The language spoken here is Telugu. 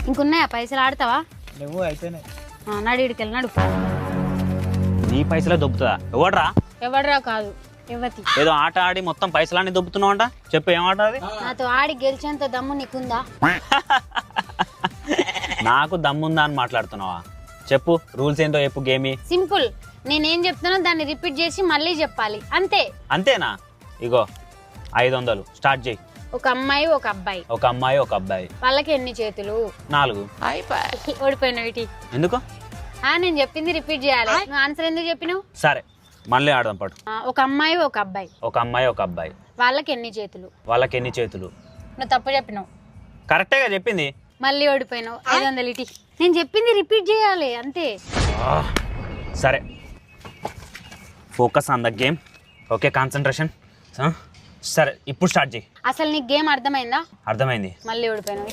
ఇంకున్నాయా పైసలు ఆడతావా? నువ్వు అయిపోయినాయి. నడు ఇడికెళ్ళి నడు. నీ పైసలే దొబ్బుతుందా? ఎవడ్రా? ఎవడరా కాదు యువతి. ఏదో ఆట ఆడి మొత్తం పైసలన్నీ దొబ్బుతున్నావు అంట. చెప్పు ఏం ఆట అది? నాతో ఆడి గెలిచేంత దమ్ము నీకుందా? నాకు దమ్ముందా అని మాట్లాడుతున్నావా? చెప్పు రూల్స్ ఏంటో చెప్పు. గేమి సింపుల్. నేనేం చెప్తానో దాన్ని రిపీట్ చేసి మళ్ళీ చెప్పాలి అంతే. అంతేనా? ఇగో 500 స్టార్ట్ చేయి. ఒక అమ్మాయి ఒక అబ్బాయి. ఒక అమ్మాయి ఒక అబ్బాయి. వాళ్ళకి ఎన్ని చేతులు? 4. ఓడిపోయినావు ఇటీ. ఎందుకు? నేను చెప్పింది రిపీట్ చేయాలి. నువ్వు ఆన్సర్ ఎందుకు చెప్పినావు? సరే మళ్ళీ ఆడదాం పట్టు. ఒక అమ్మాయి ఒక అబ్బాయి. ఒక అమ్మాయి ఒక అబ్బాయి. వాళ్ళకి ఎన్ని చేతులు? వాళ్ళకి ఎన్ని చేతులు? నువ్వు తప్పు చెప్పినావు. కరెక్టేగా చెప్పింది. మళ్ళీ ఓడిపోయినావు. 500 ఇటీ. నేను చెప్పింది రిపీట్ చేయాలి అంతే. సరే focus on the game. Okay concentration. సరే ఇప్పుడు స్టార్ట్ చేయి. అసలు నీకు గేమ్ అర్థమైందా? అర్థమైంది. మళ్ళీ ఓడిపోయినావు.